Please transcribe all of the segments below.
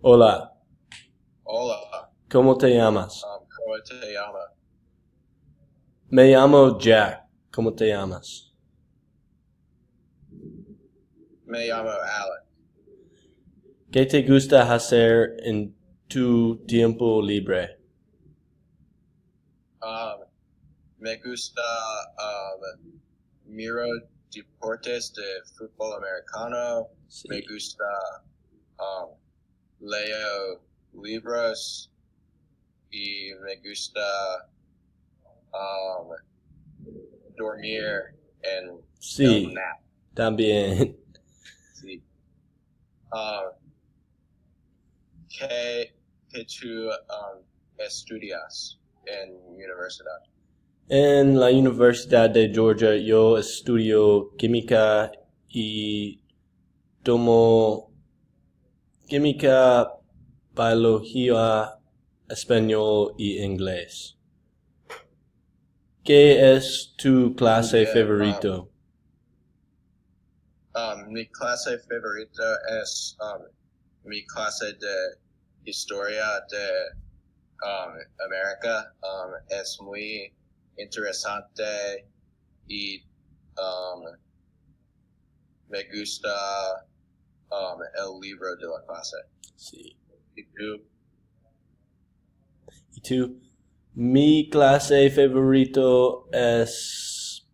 Hola, Hola, ¿cómo te llamas? ¿cómo te llama? Me llamo Jack. ¿Cómo te llamas? Me llamo Alec. ¿Qué te gusta hacer en tu tiempo libre? Um, Me gusta miro deportes de fútbol americano. Me Sí. gusta um, leo libros y me gusta um, dormir en el Sí, nap. también. Sí. Um, ¿qué tú estudias en universidad? En la Universidad de Georgia yo estudio química y tomo química, biología, español y inglés. ¿Qué es tu Muy clase bien. favorito? Mi clase favorita es mi clase de historia de América. Es muy interesante y um, me gusta el libro de la clase. Sí. ¿Y tú? ¿Y tú? Mi clase favorito es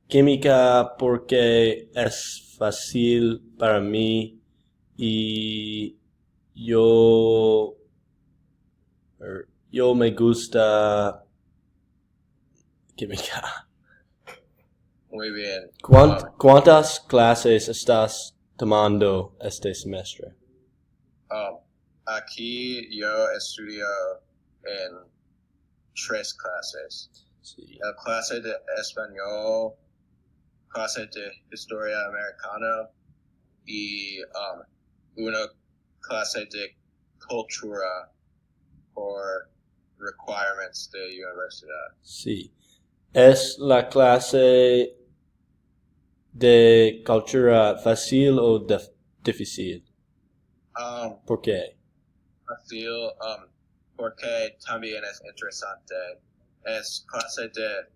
química porque es fácil para mí y yo, yo me gusta química. Muy bien. ¿Cuántas clases estás tomando este semestre? Um, Aquí yo estudio en tres clases. Sí. La clase de español, clase de historia americana y una clase de cultura por requirements de universidad. Sí. ¿Es la clase de cultura fácil o difícil? Um, ¿Por qué? Fácil, porque también es interesante. Es clase de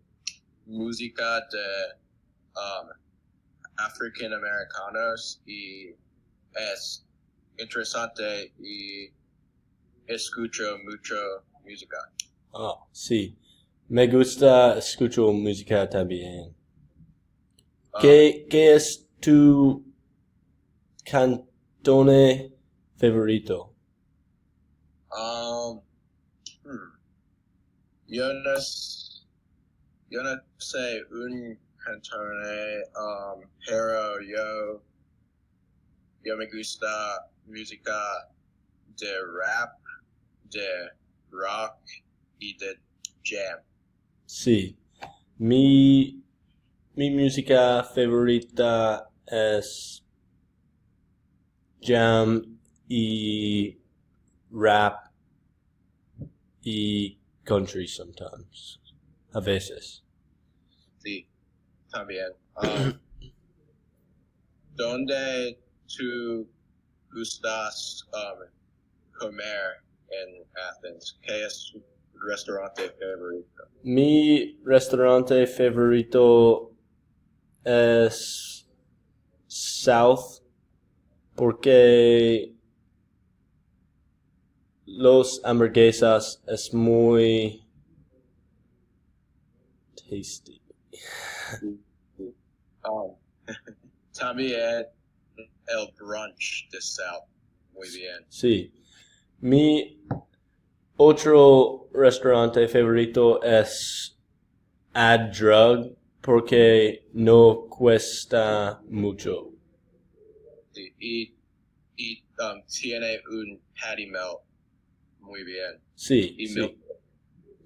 música de African Americanos y es interesante y escucho mucho música. Oh, sí. Me gusta escucho música también. Um, ¿Qué es tu cantone favorito? um, hmm, yo no, yo no sé un cantante, pero yo me gusta música de rap, de rock y de jam. Sí. Mi música favorita es jam y rap y country sometimes. A veces. Sí, también. ¿Dónde tú gustas comer en Athens? ¿Qué es tu restaurante favorito? Mi restaurante favorito es South porque los hamburguesas es muy tasty. Um, También el brunch de South. Muy bien. Sí. Mi otro restaurante favorito es Add Drug porque no cuesta mucho. Sí, y tiene un patty melt. Muy bien. Sí, Y milk.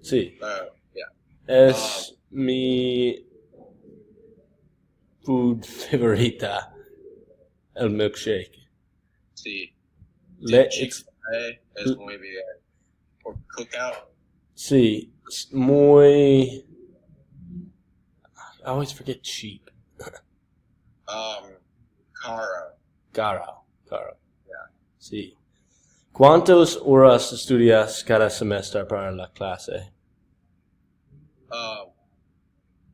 sí, sí. Yeah. Um, Es mi food favorita, el milkshake. sí. De It's Chick-fil-A es muy bien. Por Cookout. sí, es muy. I always forget cheap. Um, Caro. Caro, caro. Yeah. Sí. ¿Cuántas horas estudias cada semestre para la clase?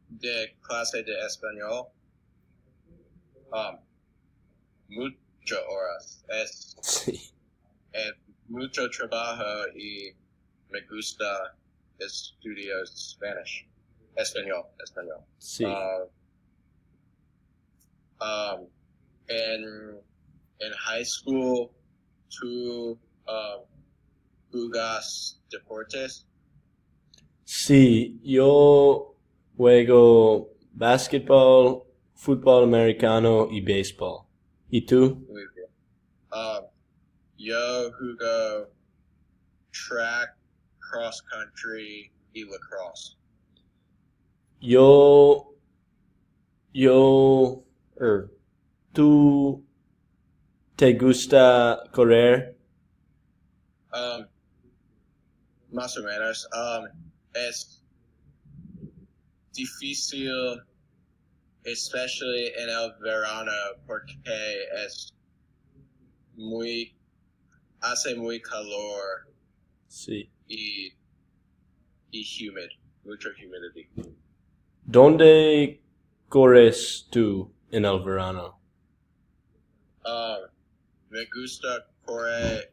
De clase de español, muchas horas. Sí. Es mucho trabajo y me gusta estudiar español. Sí. En high school, ¿tú jugas deportes? Sí, yo juego básquetbol, fútbol americano y béisbol. ¿Y tú? Muy bien. Yo juego track, cross country y lacrosse. ¿Tú te gusta correr? Más o menos. Es difícil, especially en el verano, porque hace muy calor Sí. y humid, mucho humidity. ¿Dónde corres tú en el verano? Me gusta correr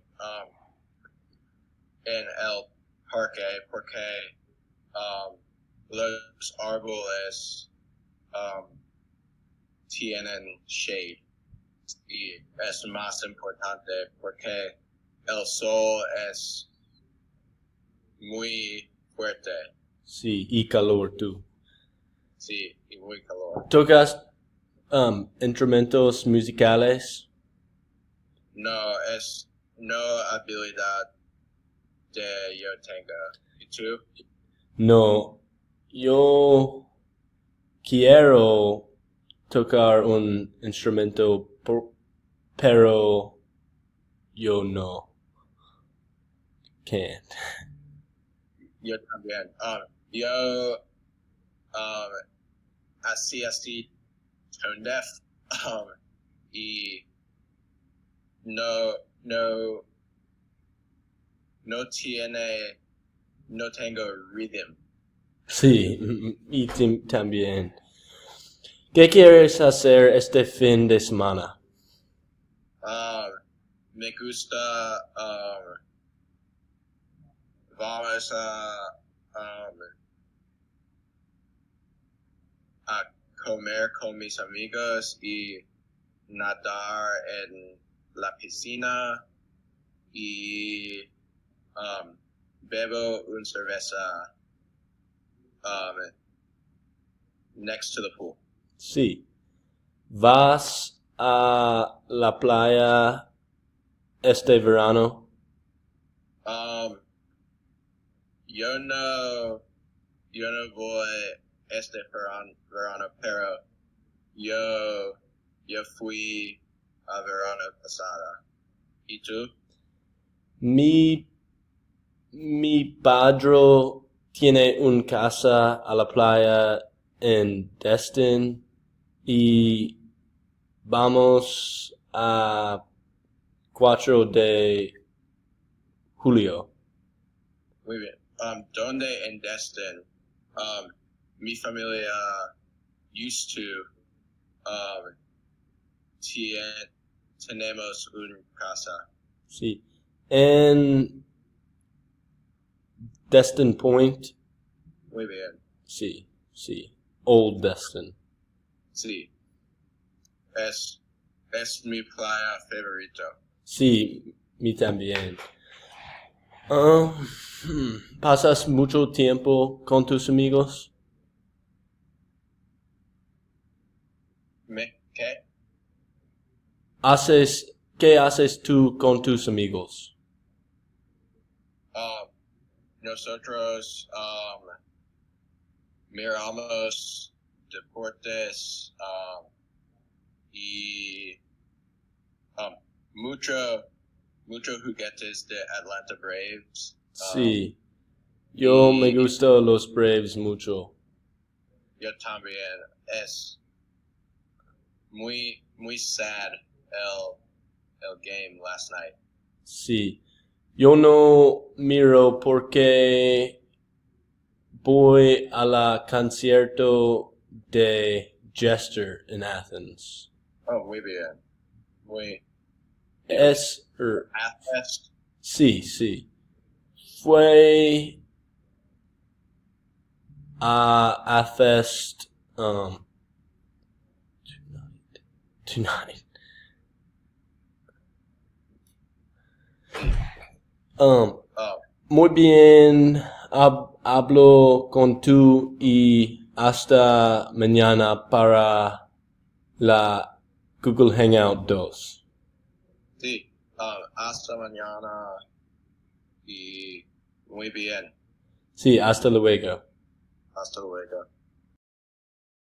en el parque porque los árboles tienen shade y es más importante porque el sol es muy fuerte. Sí, y calor tú. Sí, y muy calor. ¿Tocas instrumentos musicales? No habilidad de yo tengo. ¿Y tú? No, yo quiero tocar un instrumento, pero yo no can't. Yo también. Yo así tone deaf y no no no tengo rhythm. Sí, y también. ¿Qué quieres hacer este fin de semana? Me gusta vamos a comer con mis amigos y nadar en la piscina y bebo una cerveza next to the pool. Sí. ¿Vas a la playa este verano? Yo no voy este verano, pero yo fui a verano pasada. ¿Y tú? Mi padre tiene una casa a la playa en Destin y vamos a 4 de julio. Muy bien. ¿Dónde en Destin? Mi familia used to tenemos una casa. Sí. En Destin Point. Muy bien. Sí, sí. Old Destin. Sí. Es mi playa favorito. Sí, mi también. ¿Pasas mucho tiempo con tus amigos? ¿Qué? ¿Qué haces tú con tus amigos? Nosotros miramos deportes y mucho juguetes de Atlanta Braves. Sí, yo me gustan los Braves mucho. Yo también. Es muy sad el game last night. Sí. Yo no miro porque voy a la concierto de Jester en Athens. Oh, muy bien. Muy Es, Athens. sí. Fue a Athens tonight. Oh, Muy bien, hablo con tú y hasta mañana para la Google Hangout 2. sí. Hasta mañana y muy bien. Sí, hasta luego. Hasta luego.